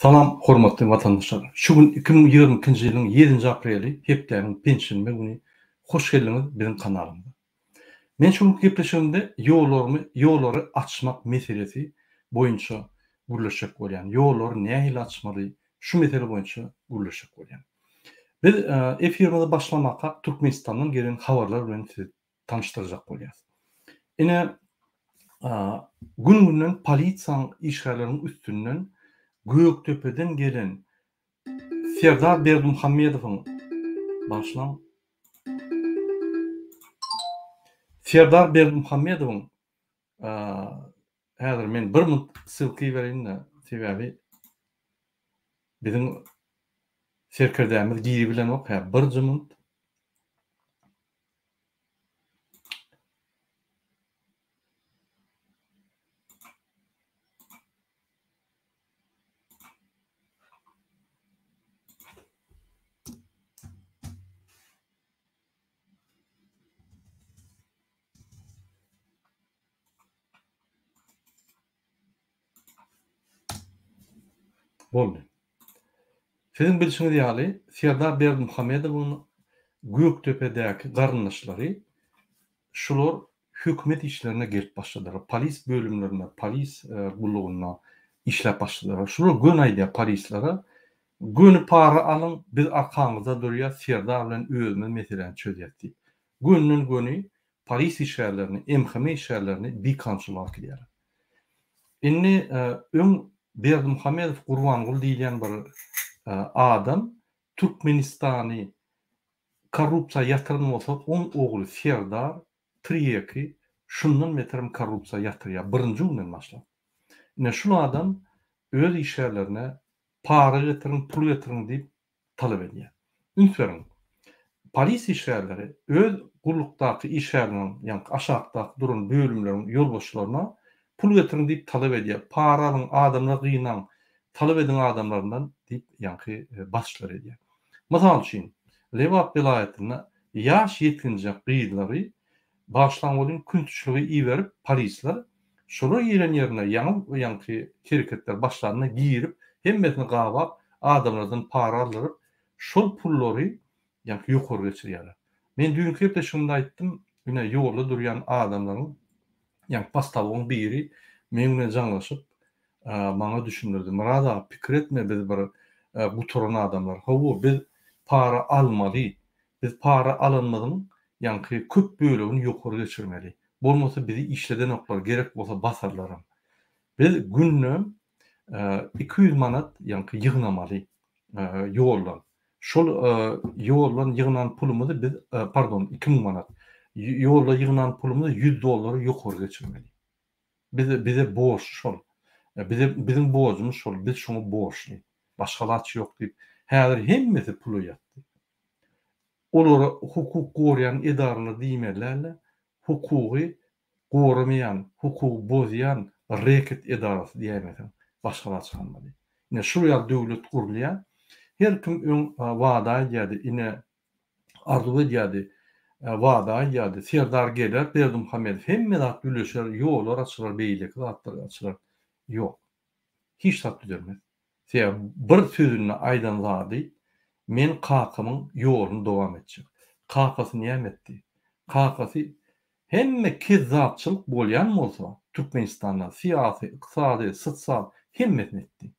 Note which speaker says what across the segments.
Speaker 1: Salam, hormatly vatandaşlar. Şu gün 2022-nji ýylyň 7-nji apreli, hepdeniň penşenbe güni hoş geldiňiz biziň kanalymyza. Men şu gepleşigimde ýollary açmak meselesi boýunça gürleşek bolýan. Ýollary nähili açmaly? Şu mesele boýunça gürleşek bolýan. Biz efirimize başlamaka Türkmenistandan gelen habarlar bilen sizi tanıştyrjak bolýar. Ine gün-günden polisiýaň işgärleriniň üstünden Göktepe'den gelen Serdar Berdimuhammedowyň başlan Serdar Berdimuhammedowyň häzir men bir minut sylky berýän-de sebäbi biziň serkerdämiz giri bilen ok, bir minut. Boldy. Siziň bilişiňiz ýaly Serdar Berdimuhammedowyň Göktepe'däki garyndaşlary şular hökümet işlerine gelip başladylar. Polis bölümlerine, polis gullugyna işläp başladylar. Şular gün aýdýar polislere "Göni para alyň, biz arkaňyzda durýar, Serdar bilen özümiz meseleni çözýärdi." Günden göni polis işgärlerini, MHM işgärlerini bir kançylaap gidýär. Inni öň Berdimuhammedow Gurbangul diýilen bir adam Türkmenistany korrupsiýa ýatyryn bolsa, oň ogly Serdar Triýeki şundan meterim korrupsiýa ýatyrýar. Birinji günden başlap. Ine şu adam öz işgärlerine para getirin, pul getirin diýip talap edýär. Ünsüň polis işgärleri öz gullukdaky işgärlerini, ýani aşagdaky duran bölümleriň ýolbaşçylaryna pul getirin diýip talap edýär. Para alyň, adamlar gıynan, talap eden adamlardan diýip ýani başçylar edýär. Masal üçin Lewap vilayetine ýaş ýetginjak gyýdylary başlangyň күнтүçlügi iýerip polisler şolar ýeren ýerine ýani kereketler başlaryna giýirip hemmesini gabap adamlardan para alyp şol pullary ýani ýokary geçirýärler. Men düňkü gepleşigimde aýtdym, ýene ýolda durýan adamlaryň ýani pastawyň biri meňle jaňlaşyp maňa düşündirdi. Murada pikir etme, biz bir guturan adamlar. Hawa biz para almaly. Biz para alınmadyň ýani köp bölegini ýokary geçirmeli. Bolmasa bizi işleden oklar, gerek bolsa basarlarym. Biz günne 200 manat ýani ýygnamaly ýoldan. Şol ýoldan ýygnan pulumuzy biz 2000 manat. Ýolda ýygnan pulumuzy $100 ýokary geçirmeli. Bize borç şol. Bizim borcumuz şol. Biz şoňa borçly. Başgalaçy ýok diýip häzir hemmesi pul ýatdy. Olara hukuk gorayan edarlar diýmelerle hukuky goramayan, hukuk bozyan reket edarasy diýmeler. Başgalaçy hanmaly. Ine şu ýa döwlet gurulýar. Her kim wada edýärdi, ine arzu edýärdi, wada edýärdi. Serdar geler, Berdimuhammedow hemme zat güleşer, ýollar açylar, beýlik zatlar açylar. Ýok. Hiç zat düzelmez. Bir sözüne aýdan zady men kakymyň ýoluny dowam etjek. Kakasy näme etdi? Kakasy hemme kezzapçylyk bolýan bolsa, Türkmenistanda syýasy, ykdysady, sosial hemmesini etdi.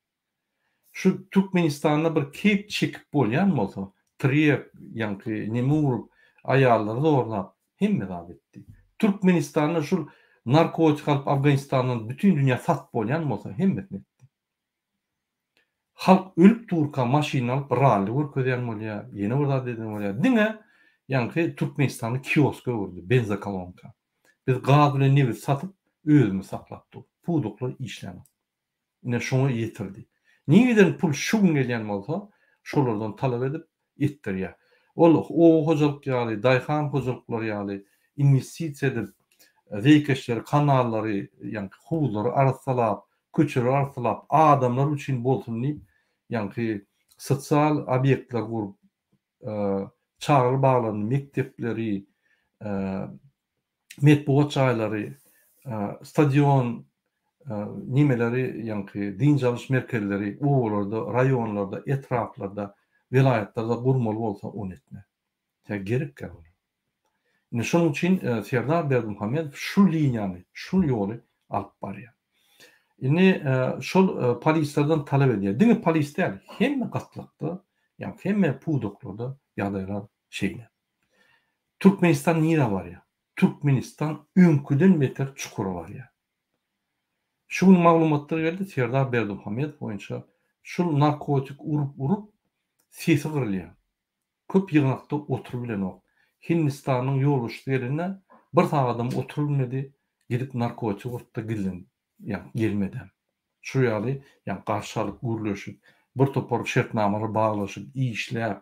Speaker 1: Şu Türkmenistanda bir kep çekip bolýan bolsa, Triýek, ýani Nemur aýallary zorlap hemme zat etdi. Türkmenistanda şu narkotik alyp Afganistandan bütün dünýä sat bolýan bolsa hemmesini etdi. Halk ölüp durka maşina alyp rally görkezýän bolýar, ýene bir zat edýän bolýar. Diňe ýani Türkmenistanyň kioska gördi, benzokolonka. Biz gaz bilen nefis satyp özümiz saklapdyk. Puduklar işlenip. Ine şoňa ýetirdi. Niýeden pul şu gün gelýän bolsa, şolardan talap edip etdirýär. Ol o hojalyk ýaly, daýhan hojalyklary ýaly investisiýa edip, zeýkeşler, kanallary, ýani howlary arsalap, köçüri arsalap, adamlar üçin bolsun diýip, ýani sosial obyektler gurup, çağrı bağlanan mektepleri, metbuat çaýlary, stadion, nimeleri yankı din çalış merkezleri oğullarda, rayonlarda, etraflarda, vilayetlarda gurmalı bolsa onu etme. Ya gerek gel. Şunun için Serdar Berdimuhamedov şu linyany, şu ýoly alyp barýar. Şol polislerden talep edýär. Diňe polis däl, hemme gatlykda, ýa hemme pudoklarda ýagdaýlar şeýle. Türkmenistan nire barýar? Türkmenistan öňküden beter çukur barýar. Şu maglumatlar geldi Serdar Berdimuhamedov boýunça şol narkotik urup sesi gyrylýar. Köp ýygnakda oturup bilen ok. Hindistanyň ýoluşdy ýerine bir tag adam oturup bilmedi, gidip narkotik urupda gillen, ýa gelmeden. Şu ýaly, ýa garşalyk gürleşip, bir topar şertnamalar baglaşyp, işläp,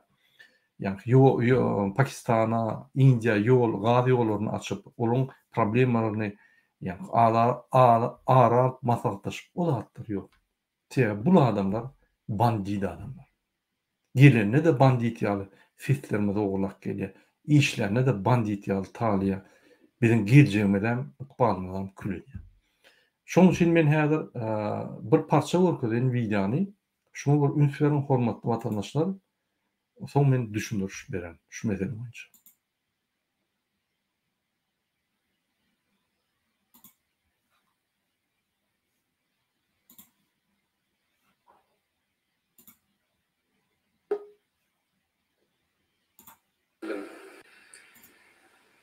Speaker 1: ýa Pakistana, India ýol, gaz ýollaryny açyp, olaň problemlaryny ýa ara maslahatlaşyp olatdyr ýok. Bu adamlar bandit adamlar. Gelenine de bandit ýaly fitlerime dogulak gelýär. İşlerine de bandit ýaly talyýa biziň girjegimden ykbalymdan külýär. Şoň üçin men häzir bir parça görkezýän videony şunu bir ünsüren hormatly watandaşlar soň men düşündürüş berem şu mesele boýunça.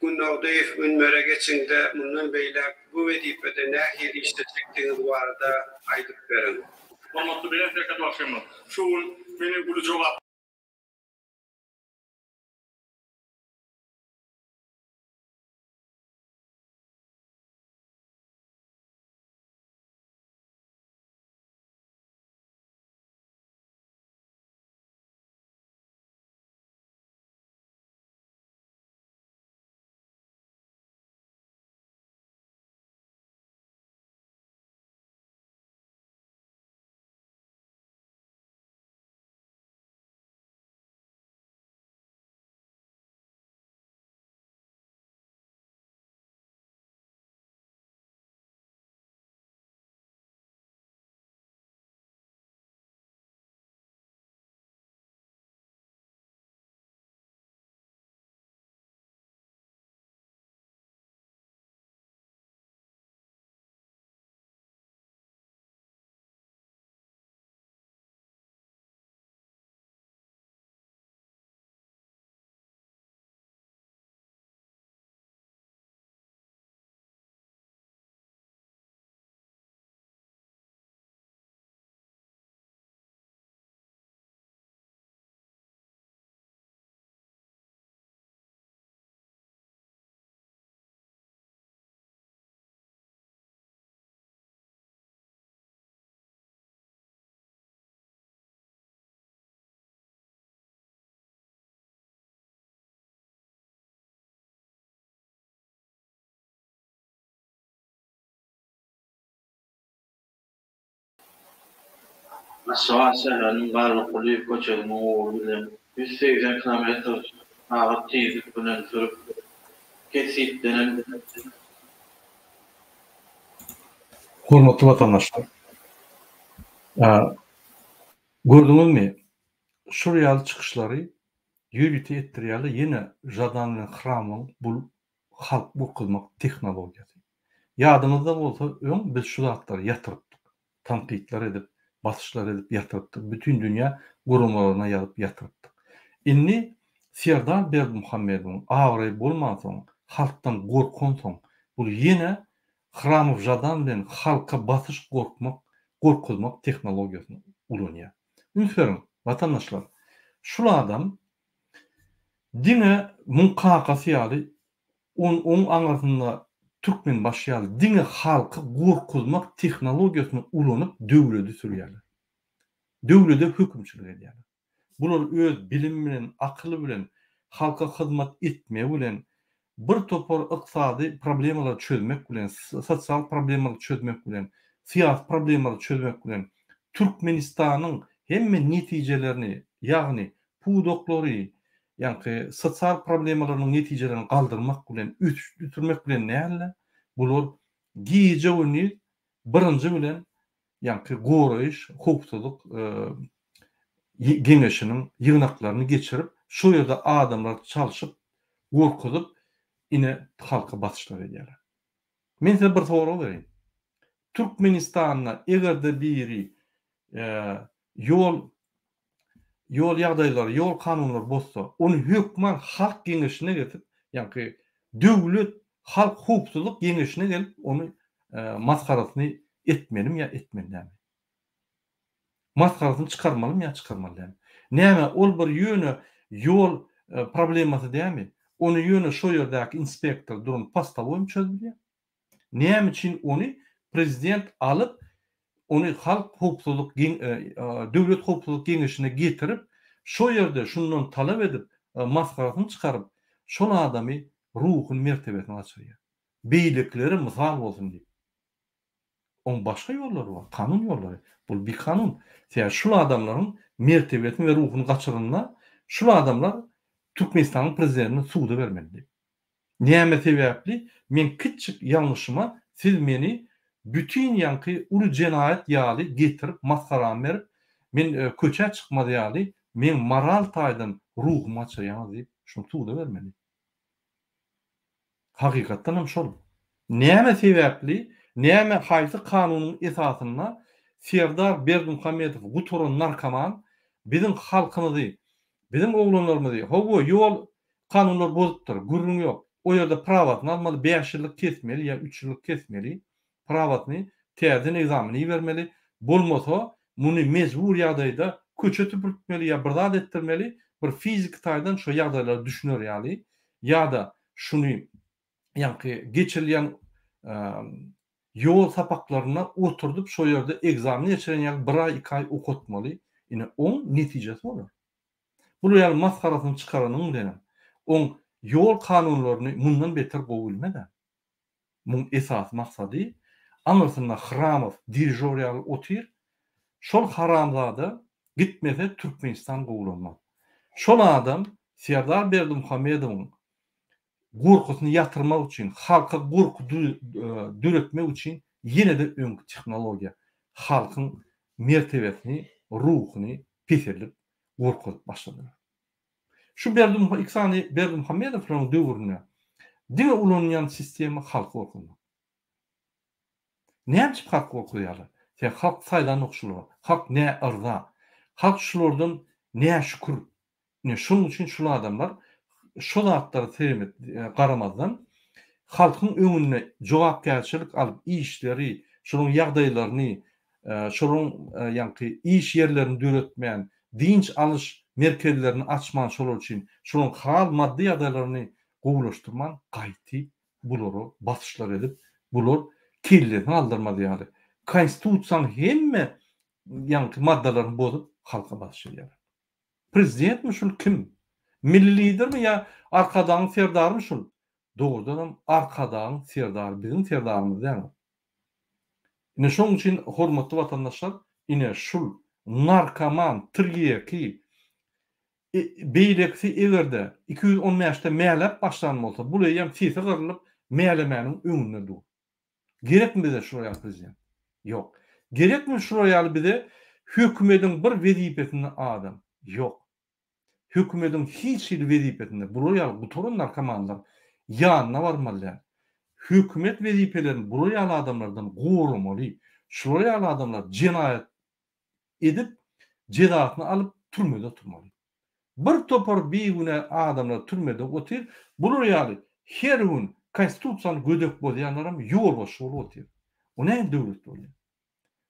Speaker 2: Günnägdeýiz günlere geçinde mundan beýle bu wedipede nähir işletjekdiňiz barada aýdyp berin.
Speaker 3: Hormatly beýlemek başlamaly. Şu meni bu jogap
Speaker 4: Aşağı şehirinin garlyqly köçegini oğul bilen 180 kilometr agat tezlik bilen sürüp kesip denen
Speaker 1: Hormatly watandaşlar. Gördüňizmi? Şu ýaly çykyşlary ýürüti etdirýärler ýene Jadan bilen Hramyň bu halk okudmak tehnologiýasy. Ýadyňyzda bolsa, öň biz şu zatlary ýatyrypdyk. Tanqidler edip, basyşlar edip ýatyrypdyk. Bütün dünýä gurumlaryna ýazyp ýatyrypdyk. Inni Serdar Berdimuhamedowyň agry bolmasaň, halkdan gorkansoň, bu ýene Hramow Jadan bilen halka basyş gorkuzmak tehnologiýasyny ulanýar. Ünsüren watandaşlar, şu adam diňe munkakasy ýaly on aňartynda türkmen başlaýaly diňe halky gorkuzmak tehnologiýasyny ulanyp döwleti sürýärler. Döwlete hökümçilik edýärler. Bular öz bilim bilen, akyly bilen halka hyzmat etmek bilen bir topar ykysady problemalary çözmek bilen, sosial problemalary çözmek bilen, siýasy problemalary çözmek bilen Türkmenistanyň hemme netijelerini, ýagny pudoklary, ýa-ni sosial problemalarynyň netijelerini galdyrmak bilen, üstürmek bilen näle? Bular giýje öňi birinji bilen ýa-ni goraýyş, hukukçylyk geňeşiniň ýygnaklaryny geçirip, şu ýerde adamlar çalyşyp, gorkuzyp, ine halka batyşlar edýärler. Men size bir soru bereyim. Türkmenistanyna egerde biri ýol ýagdaýlary, ýol kanunlary bolsa, onu hökmen halk geňeşine getip, ýa-ni döwlet halk hukukçylyk geňeşine gelip onu maskarasyny etmelim ýa etmelim. Maskarasyny çykarmalym ýa çykarmalym. Näme ol bir ýöne ýol problemasy dämi? Onu ýöne şo ýerdäki inspektor durum postawoym çözülýär. Näme üçin onu prezident alıp onu halk hukukçylyk döwlet hukukçylyk geňeşine getirip şo ýerde şundan talap edip maskarasyny çykaryp şol adamy ruhun mertebesini açýar. Beýlikleri mysal bolsun diýip. On başga ýollary bar, kanun ýollary. Bu bir kanun. Ýa şol adamlaryň mertebesini we ruhuny gaçyrgyna şol adamlar Türkmenistanyň prezidentine suwda bermeli. Näme sebäpli? Men kiçik ýalňyşyma siz meni bütün ýanky uly jenaýat ýaly getirip maskaram berip men köçe çykmady ýaly men moral taýdan ruhum açýar diýip şunu suwda bermeli. Hakykatdan hem şol. Näme sebäpli? Näme haýsy kanunyň esasyna Serdar Berdimuhammedow guturan narkoman bizim halkymyzy, bizim oglanlarymyzy, howa ýol kanunlar bozupdyr, gürrüň ýok. O ýerde prawatyny almaly, 5 ýyllyk kesmeli ýa 3 ýyllyk kesmeli. Prawatyny täze egzamini bermeli. Bolmasa muny mejbur ýagdaýda köçe tüpürtmeli ýa bir zat etdirmeli. Bir fizik taýdan şo ýagdaýlary düşünür ýaly. Ýa-da şunu ýa-ni geçirilýän ýol sapaklaryna oturdup şo ýerde egzamin geçiren ýaly 1 ay 2 ay okutmaly. Ine on netijesi bolar. Bu ýaly maskarasyny çykaranyň denen. On ýol kanunlaryny mundan beter gowulmada. Mun esas maksady anlarsynda Hramow dirijor ýaly otyr. Şol haramzada gitmese Türkmenistan gowulanmaz. Şol adam Serdar Berdimuhammedowyň gorkusyny ýatyrmak üçin, halka gorku düretmek üçin ýene-de öňkü tehnologiýa halkyň mertebesini, ruhuny peserlip gorkup başladylar. Şu Berdimuhammedowyň döwrüne diňe ulanýan sistemi halk gorkunma. Näme üçin halk gorkuýarlar? Sen halk saýlan okşular, halk ne arza, halk şulardan ne şükür. Ne şunun üçin şol adamlar şol atlary sevmet garamazdan halkyň öňüne jogapkärçilik alyp işleri, şonuň ýagdaýlaryny, şonuň ýanky iş ýerlerini düretmän, dinç alyş merkezlerini açman şol üçin, şonuň hal maddi ýagdaýlaryny gowulaşdyrman gaýty bulary basyşlar edip, bular kirlilerini aldyrmady ýaly. Konstitusiýanyň hemme ýanky maddalaryny bozup halka basyşýar. Prezident mi şol kim? Milli lider mi ya arkadan Serdar mı şol? Doğrudan arkadan Serdar, bizim Serdarımız yani. Ine şoň üçin hormatly watandaşlar, ine şol narkoman tirgiyeki beýlekçi egerde 215'te meýlep başlanma bolsa, bu ýam sesi gyrlyp meýlemäniň öňünde dur. Gerekmi bize şuraya prezident? Yok. Gerekmi şuraya bize hökümetiň bir wezipesini adam? Yok. Hökümetiň hiç bir wezipesinde buraya guturun narkomanlar ýanyna barmaly. Hökümet wezipelerini buraya adamlardan gorumaly. Şuraya adamlar jenaýat edip jezasyny alyp türmede turmaly. Bir topar beýgüne adamlar türmede otyr, buraya her gün konstitusiýany gödek bolýanlaram ýol boş otyr. O näme döwlet bolýar?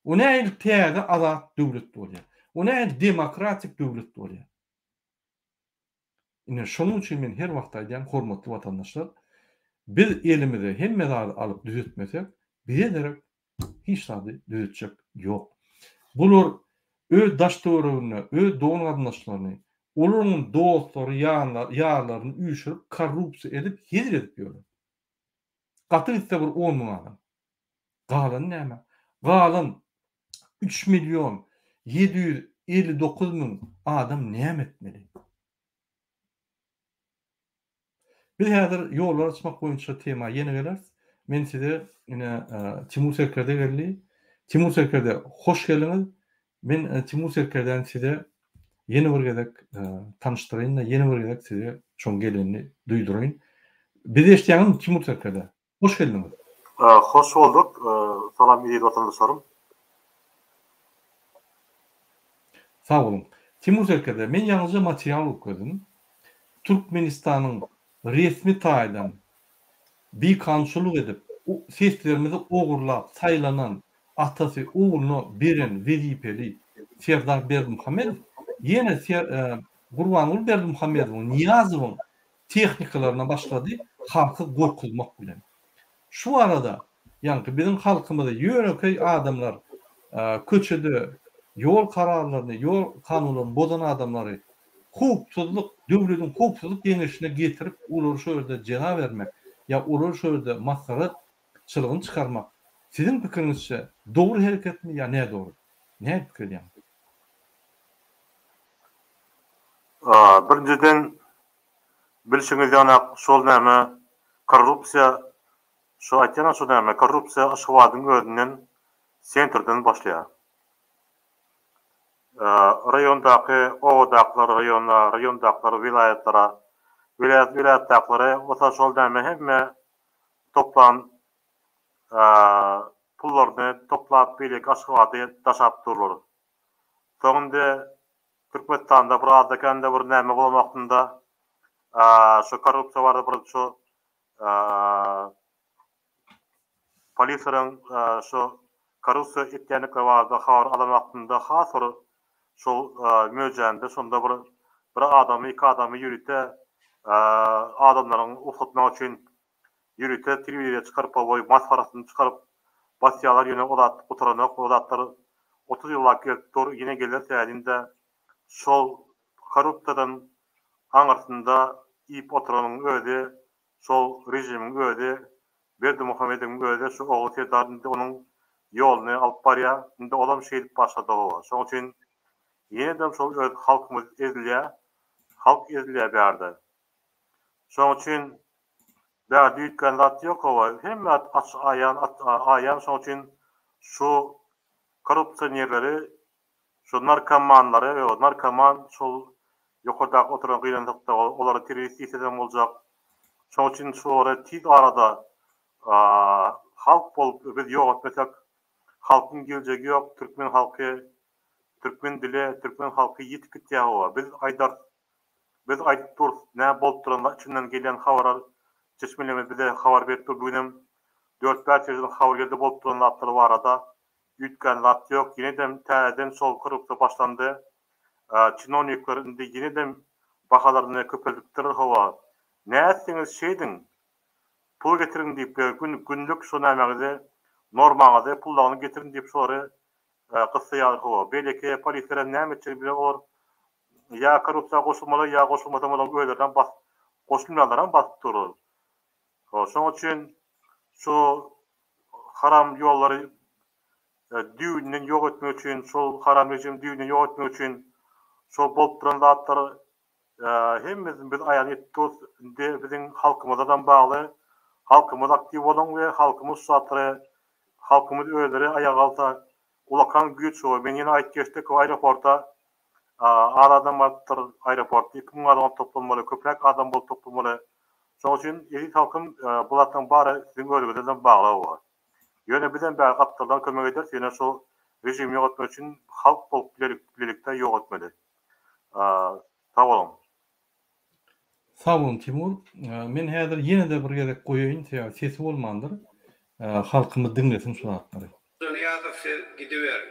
Speaker 1: O näme täze azat döwlet bolýar? O näme demokratik döwlet bolýar? Ine şonuň üçin men her wagt aýdýan hormatly watandaşlar, biz elimizi hemme zat alyp düzeltmesek, bize derek hiç zady düzeltjek ýok. Bular öz daşdöwrüne, öz doğan gatnaşlaryny, olaryň dostlary, ýarlaryny üýşürip, korrupsiýa edip, hezir edip ýörler. Gaty etse bir 10 000 adam. Galan näme? Galan 3.759.000 adam näme etmeli? Biz häzir ýollar açmak boýunça tema ýene geler. Men size ine Timur Sekreter geldi. Timur Serker'de hoş geldiniz. Ben Timur Serker'den size yeni bir gedek tanıştırayım da yeni bir gedek size çoğun gelenini duydurayım. Bizi eşleyenin Timur Serker'de. Hoş geldiniz.
Speaker 5: Hoş bulduk. Salam iyi vatandaşlarım.
Speaker 1: Sağ olun. Timur Serker'de men yalnızca material okudum. Türkmenistan'ın resmi taydan bir kansuluk edip seslerimizi oğurlap saylanan atası oğlunu biren vazifeli Serdar Berdimuhamedov yine Gurbanul Berdimuhamedov'un Niyazov'un texnikalarına başladı halkı korkulmak bilen. Şu arada yani bizim halkımızda yönökey adamlar köçede yol kararlarını, yol kanunlarını bozan adamları hukuksuzluk, devletin hukuksuzluk genişine getirip ular şöyle ceza vermek ya ular şöyle maskaratçılığını çıkarmak. Sizin fikrinizce doğru hareket mi ya ne doğru? Ne fikir yani?
Speaker 5: Birinciden bilişiniz yana şol näme korrupsiya şu aýtýan şu näme korrupsiya aşgabadyň özünden sentrden başlaýar. Rayondaky, owdaklar rayonlar, rayondaklar vilayetlara, vilayetdaklary osa şol näme hemme toplan pullaryny toplap beýlek aşgabady daşap durlar. Soňda Türkmenistan'da burada kendi bir näme bolmakynda şu korrupsiya barada bir şu polisiýaryň şu korrupsiya etýänligi barada habar alamakynda hasy şol möjende şonda bir adamy, iki adamy ýürüte adamlaryň ufutmak üçin ýürüte telewiziýa çykaryp boy masfarasyny çykaryp basýalar ýöne olat oturanak olatlar 30 ýyllar kelip ýene gelir täzinde şol korrupsiýadan aňarsynda ip oturanyň özi, şol rejimiň özi, Berdimuhamedowyň özi şu oğul Serdar'ın onuň ýoluny alyp barýar. Indi olam şeýdip başlady. Şoň üçin ýene-de şol halkymyz ezilýär. Halk ezilýär bärde. Şoň üçin bärde ýetgen zat ýok. Hemme aýan şoň üçin şu korrupsionerleri, şu narkomanları we narkoman şol ýokarda oturan gynanlykda olary terörist ýeteden boljak. Şoň üçin şolara tiz arada halk bolup biz ýok etmesek halkyň geljegi ýok. Türkmen halky, Türkmen dili, Türkmen halky ýetip gitýär. Biz aýdyp durýar, näme bolup duran içinden gelen habarar çeşmeleme bize habar berip durýar. 4-5 ýyldyk habar geldi bolup duran atlar barada ýetgen zat ýok. Ýene-de täzeden şol korrupsiýa başlandy. Çinovnikler indi ýene-de bahalaryny köpeldikdir. Näsiňiz şeýdiň? Pul getirin diýip günlük şu nämeňizi normaňyzy pullagyny getirin diýip şolary gyssaýar. Belki polisiýa näme için bile olur. Ya korrupsiýa goşulmaly ya goşulmadan bolan öýlerden goşulmalardan basyp durur. Şoň üçin şu haram ýollary düýünden ýok etmek üçin, şol haram rejim düýünden ýok etmek üçin şol bolup duran zatlary hemmemiz biz aýan etdik. Biziň halkymyzdan bagly, halkymyz aktiw bolan we halkymyz şatrı, halkymyz öýleri aýaga alsa ulakan güýç o. Men ýene aýdyp geçdik aeroporta aradan batdyr aeroport 2000 adam toplanmaly, köplek adam bolup toplanmaly. Şoň üçin elit halkym bulardan bary siziň ölgüden bagly bar. Ýöne bilen bäri gapdarlar kömek eder. Ýene şol rejim ýok etmek üçin halk bolup bilelikde ýok etmeli. Sağ olun.
Speaker 1: Sağ olun Timur. Men häzir ýene-de bir gerek goýaýyn, sesi bolmandyr. Halkymyz dinlesin şu atlary.
Speaker 2: Niyazov gidiver.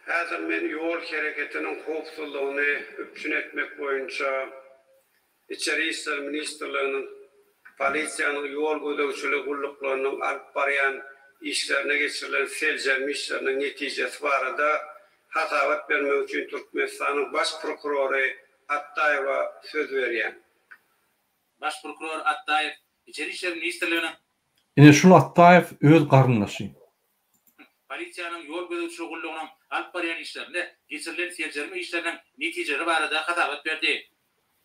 Speaker 2: Häzir men ýol hereketiniň hukuksyzlygyny üpçün etmek boýunça İçeri İşler Ministrliğinin polisiýanyň ýol gödäwçilik gulluklarynyň alyp barýan işlerine geçirilen seljerme işlerinin neticesi barada hatabat vermek üçin Türkmenistanyň baş prokurory Attaýewa söz berýär.
Speaker 6: Baş prokuror Attaýew İçeri İşler Ministrliğine
Speaker 1: Ine şol Attaýew öz garyndaşy.
Speaker 6: Polisiýanyň ýol gödäwçilik gulluklarynyň alyp barýan işlerinde geçirilen seljerme işleriniň netijeleri barada hatabat berdi.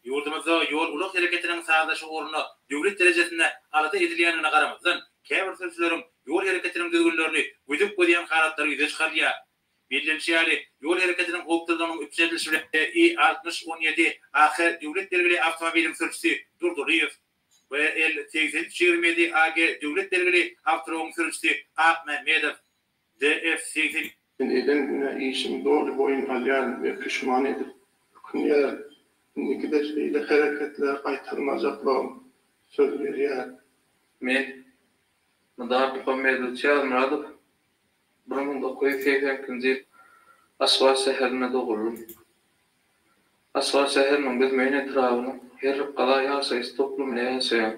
Speaker 6: yurdumuzda yol ulak hareketinin sağlaşı uğruna devlet derecesinde alata edilýänine garamazdan käbir sözlerin yol hareketinin düzgünlerini güdük goýan halatları ýüze çykarýar. Bilinçli yol hareketinin hukuklarının üpsedilişi I-60-17 ahir devlet dergili avtomobilin sürücüsü durduruyor. Ve el-80-27 AG devlet dergili avtomobilin sürücüsü Ak Mehmedov DF-80
Speaker 7: Eden güne işim doğru boyun alyan ve pişman edip künyeler indiki de şeyle hareketler kaytarmacaklığım söz veriyor.
Speaker 4: Men Mudar Muhammed Çağırmadık. 1980-nji Aswa şäherine doğuldum. Aswa şäheriniň bilmeýän etrawyny her gala ýaşaýys toplumyna ýaşaýan.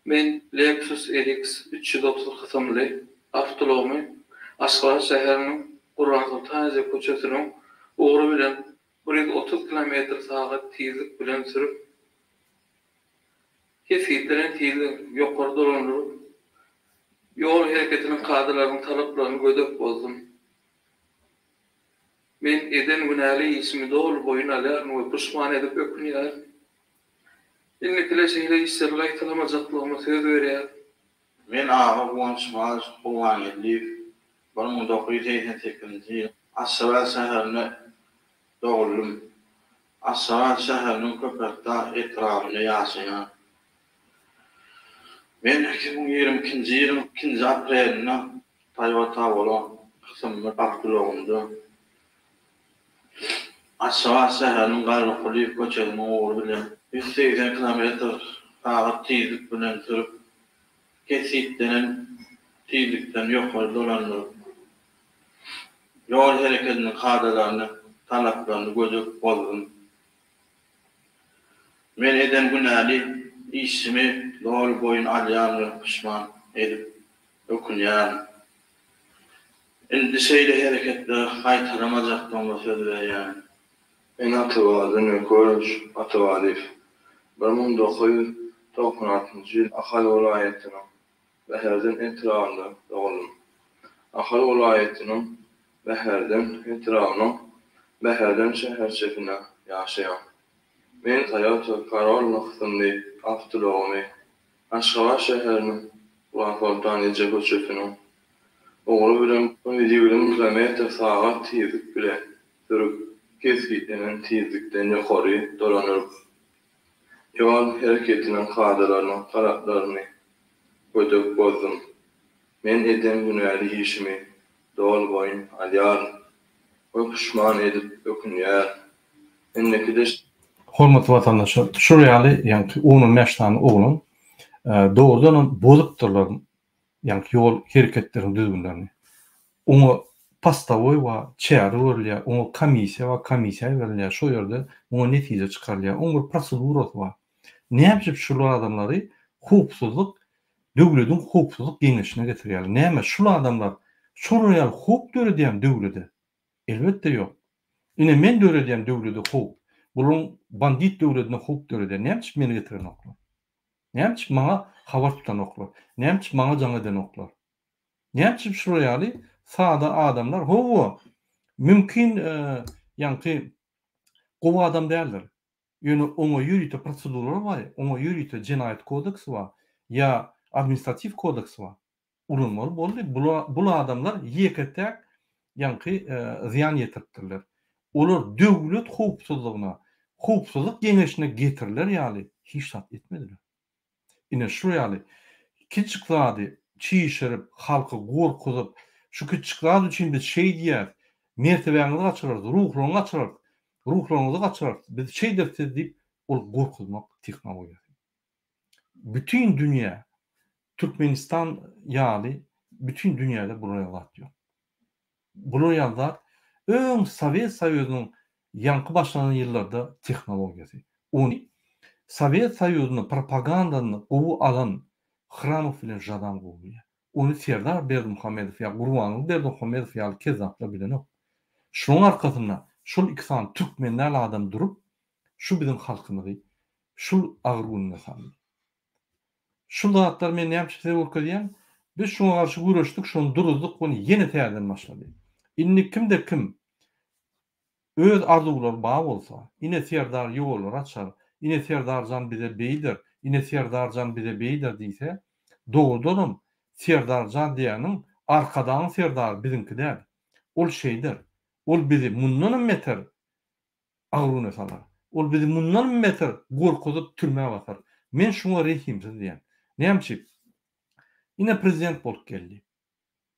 Speaker 4: Men Lexus RX 330 kysymly avtomobil Aswa şäheriniň Gurban Sultan köçesiniň ugry bilen 130 km/saat tezlik bilen sürüp kesitlerin tezlik ýokary dolandyryp yol hareketinin kadılarının taleplerini gödök bozdum. Men eden günäli ismi dol boyun alýan we pişman edip ökünýär. Innekile şeýle işlerle aýtylamajaklygymy söz berýär.
Speaker 8: Men ağa Guançmaz Qurbanly 1988-nji ýyl Aswa şäherine doğuldum. Aswa şäheriniň köpekde etrawyny ýaşaýan. Men 2022-nji ýylyň 2-nji aprelinde Toyota bolan kysymly avtologunda Aswa şäheriniň Garlyqly köçegine ugry bilen 180 km/saat tezlik bilen sürüp kesitden tezlikden ýokary dolandyryp yol hareketiniň kadalaryny talaplaryny gödük bozdum. Men eden günäli işimi doğru boyun alýan we pişman edip ökünýär. Endi şeýle hareketler gaýtaramajakdygyny söz berýär.
Speaker 7: Men Atawadyň Ökörüş Atawadif 1996-njy ýyl Ahal welaýatynyň Bäherden etrafynda doğuldum. Ahal welaýatynyň Bäherden şäherçesine ýaşaýan. Men Toyota Corolla kysymly avtomobil Aşgabat şäheriniň Gurban Sultan köçesiniň ugry bilen 120 km/saat tezlik bilen sürüp kesitden tezlikden ýokary dolanyryp yol hareketiniň kadalaryny talaplaryny gödük bozdum. Men eden günäli işimi dol boyun alýan we pişman edip ökünýär. Innekide
Speaker 1: Hormatly watandaşlar, şu ýaly ýani onun meştany oglun doğrudan bozukdurlar ýani yol hereketlerini düzgünlerini. Onu pastawoy we çäri berilýär, onu komissiýa berilýär, şo ýerde onu netije çykarylýar. Onu bir prosedurasy bar. Näme şu adamlary hukuksyzlyk döwletiň hukuksyzlyk geňeşine getirýär. Näme şu adamlar şu ýaly hukuk döredýän döwleti? Elbetde ýok. Ine men döredýän döwleti hukuk. Bulun bandit döwletine hukuk döredýär. Näme meni getiren oklar? Näme maňa habar tutan oklar? Näme maňa jaň eden oklar? Näme şu ýaly sada adamlar howo mümkin ýani gowy adam däldir. Ýöne oňa ýürüte prosedurlar bar, oňa ýürüte jinayet kodeksi bar, ýa administrativ kodeksi bar. Ulanmaly boldy. Bu adamlar ýeketek ýani ziyan ýetiripdirler. Olar döwlet hukuksyzlygyna, hukuksyzlyk geňeşine getirirler ýaly hiç zat etmediler. Ine şu ýaly kiçik zady çiýişirip, halky gorkuzyp, şu kiçik zady üçin biz şeý diýär, mertebeňizi gaçyrar, ruhlaryňyzy gaçyrar. Biz şeý diýip ol gorkuzmak tehnologiýasy. Bütün dünýä Türkmenistan ýaly bütün dünýäde bu ýalat ýok. Bu ýalar öň Sowet Soýuzynyň ýanky başlanan ýyllarda tehnologiýasy. Onu Sowet Soýuzynyň propagandasyny gowy alan Hramow bilen Jadan gowy. Onu Serdar Berdimuhammedow ýa Gurban Berdimuhammedow ýaly kezatlar bilenok. Şonuň arkasynda şol iki san türkmenler adam durup şu bizim halkymyzy şu agrunyna saldy. Şu zatlar men näme sebäp bolýan? Biz şoňa garşy güreşdik, şonu duruzduk, onu ýene täzeden başlady. Inni kimde kim öz arzular bağ bolsa, ine serdar ýollar açar, ine serdarjan bize beýdir, ine serdarjan bize beýdir diýse, doğrudanam serdarjan diýeniň arkadan serdar biziňki däl. Ol şeýdir. Ol bizi mundan meter agruny salar. Ol bizi mundan meter gorkuzyp türmäge basar. Men şuňa rehimsiz diýen. Näçip? Ine prezident bolup geldi.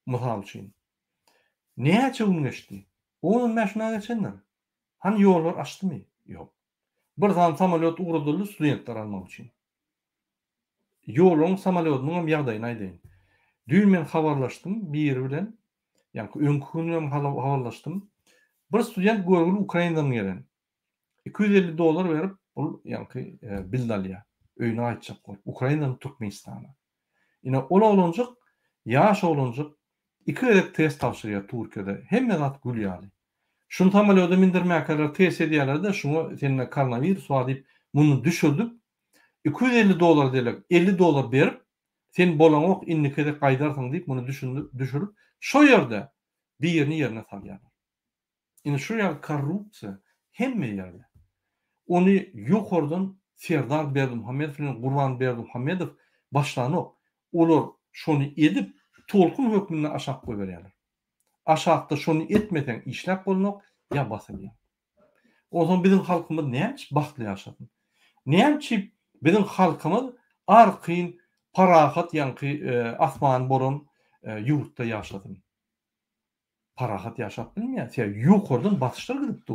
Speaker 1: Mysal üçin. Näçe gün geçdi? Onun maşyna geçenler. Han ýollar açdymy? Ýok. Bir zam samolyot ugruldy studentler almak üçin. Ýolun samolyotynyň ýagdaýyny aýdyn. Dün men habarlaşdym bir bilen. Yani öňkü günem habarlaşdym. Bir student görgüli Ukrainadan gelen. $250 berip bul ýanky bildalýa. Öýüne aýtjak bolup Ukrainadan Türkmenistana. Ine ola olunjak, ýaş olunjak 2 erek test tapşyrýar Türkiýede. Hemme zat gülýärdi. Şunu samolyota mindirmäkäler test edýärler-de şunu seninle koronavirus bar diýip muny düşürdük. $250 delek $50 berip sen bolan ok innikede gaýdarsyň diýip muny düşürüp şo ýerde bir ýerine salýar. Ine şu ýer korrupsiýa hemme ýerde. Ony ýokardan Serdar Berdimuhammedow bilen Gurban Berdimuhammedow başlanyp olar şonu edip tolkun hökmüne aşak goýberýärler. Aşakda şonu etmesen işläp bolmak ýa basylýar. Ozon bizim halkymyz näçe baxtly ýaşady. Näçe bizim halkymyz arqyn parahat ýanky asman boran ýurtda ýaşady. Parahat ýaşap bilmeýär. Sen ýokardan batyşlar gidipdi.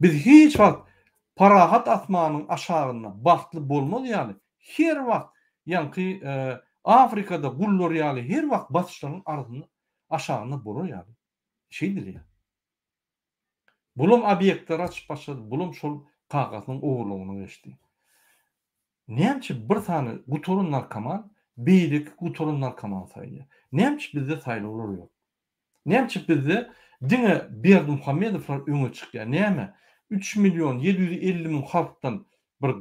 Speaker 1: Biz hiç wagt parahat asmanyň aşagyna baxtly bolmaz ýaly. Her wagt ýanky Afrikada gullar ýaly her wagt batyşlaryň ardyny aşagyna borar ýaly. Şeýdir ýa. Bulum obyektler açyp başlady. Bulum şol kagazyň ogurlugyny geçdi. Näçe bir tane gutorun narkoman, beýlik gutorun narkoman saýýar. Näçe bizde saýlawlar ýok. Näçe bizde diňe Berdimuhammedowlar öňe çykýar. Näme? 3.750.000 halkdan bir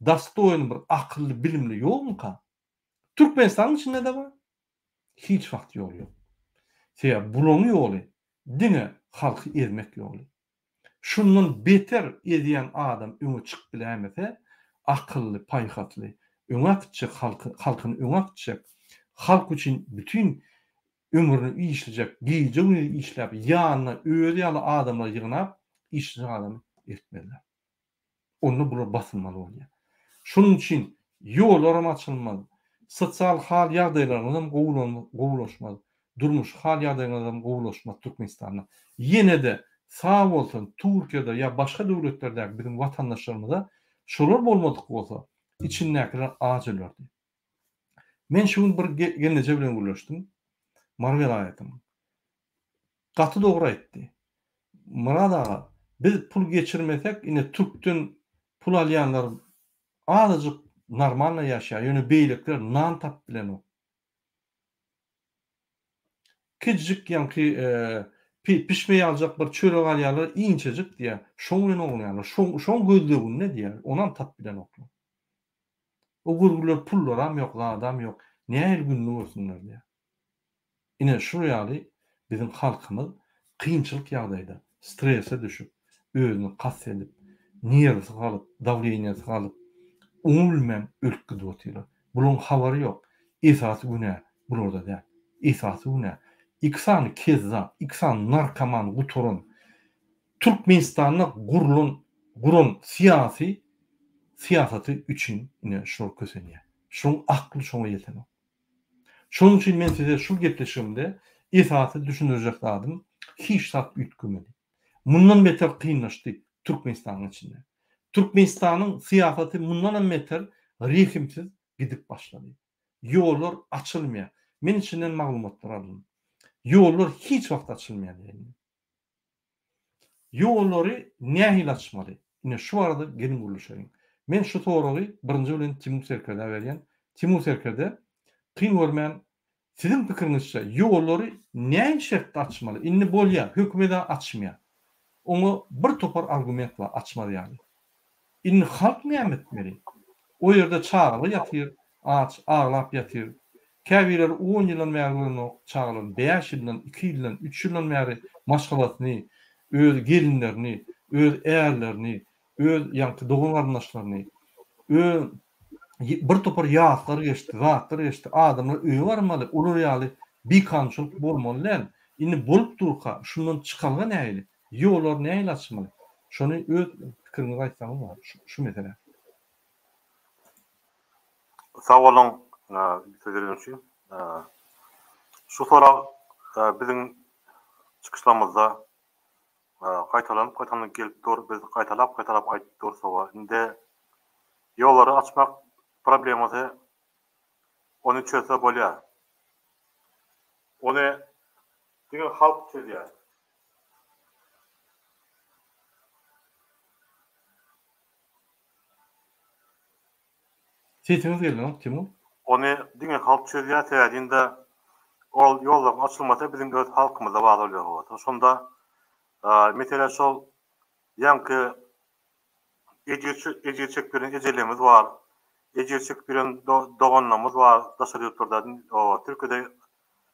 Speaker 1: dastoýny, bir akylly, bilimli ýokmu ka? Türkmenistanyň içinde de bar. Hiç wagt ýol ýok. Seýa bulany ýoly, diňe halky ezmek ýoly. Şundan beter edýän adam öňe çykyp bilemese, akylly, paýhatly, öňe atjak halkyny öňe atjak. Halk üçin bütün ömrüni işlejek, giýjegini işläp, ýanyna öýe ýaly adamlar ýygnap, işlejek adam etmeliler. Onu bular basylmaly bolýar. Şunun üçin ýollar açylmaly. Sosial hal ýagdaýlaryny gowulaşmaly. Durmuş hal ýagdaýlaryny gowulaşmaly Türkmenistanda. Ýene de sağ bolsun Türkiýede ýa başga döwletlerde bizim watandaşlarymyza şolar bolmadyk bolsa, içindekiler ajylardy. Men şu bir genece bilen gürleşdim. Marvel aýatym. Gaty dogry aýtdy. Murad aga, biz pul geçirmesek, ine Türk'tün pul alýanlar azıcık normal ýaşaýar, ýöne beýlikler nan tap bilen o. Küçük ýanky pişmeýe aljak bir çörek alýarlar, iňçejik diýär. Şoň bilen oňarlar. Şoň gözlegini ne diýär? Onan tap bilen oklar. O gurgurlar pullaram ýok, adam ýok. Näil günni bolsunlar diýär. Ine şu ýaly bizim halkymyz kynçylyk ýagdaýda strese düşüp, özüni kas edip, nerwsy galyp, dawleniýasy galyp, umulmen ölüp gidip oturýar. Bunyň habary ýok. Esasy günä bularda däl. Esasy günä. İksan kezzap, iksan narkoman gutorun Türkmenistanyň gurun siýasaty üçin ine şol kösenýär. Şoň akly şoňa ýeten. Şoň üçin men size şu gepleşimde esasy düşündirjek adam hiç sat ütgümeli. Mundan beter kynlaşdy Türkmenistanyň içinde. Türkmenistanyň siýasaty mundan beter rehimsiz gidip başlady. Ýollar açylmaýar. Men içinden maglumatlar aldım. Ýollar hiç wagt açylmaýar. Ýollary nähil açmaly? Ine şu arada gelin gurulşaryň. Men şu soragy birinji bilen Timur Serker'de berýän. Timur Serker'de kyn görmän sizin pikiriňizçe ýollary näme şertde açmaly? Inni bolýar, hökümete açmaýar. Onu bir topar argument var açmaly ýaly. Inni halk näme etmeli? O ýerde çağıly ýatyr, aç, ağlap ýatyr. Käbiler 10 ýyldan bäri çağılan 5 ýyldan, 2 ýyldan, 3 ýyldan bäri maşgalatyny öz gelinlerini, öz eýerlerini, öz ýanky dogan garnaşlaryny, öz bir topar ýaslar geçdi, zatlar geçdi. Adamlar öýe barmaly, ular ýaly bir kançylyk bolmaly lan. Indi bolup durka, şundan çıkalga näýli? Ýollar näýle açmaly? Şonu öz pikiriňizi aýtsaňyz bar. Şu mesele.
Speaker 5: Sağ olun, sözlerim için. Şu sonra bizim çıkışlarımızda kaytalanıp gelip dur, biz kaytalap aytıp dursa indi yolları açmak problemimizi onu çözse bolýar. Onu diňe halk çözýär.
Speaker 1: Sesiniz geldi, Timur?
Speaker 5: Onu diňe halk çözýär täzinde ol yollar açılmasa bizim öz halkymyza bazı bolýar. Şonda mesela şol ýanky ejirçek bilen ejelimiz var. Ejirçek bilen doganlamız var. Daşary ýurtlardan o Türkiýede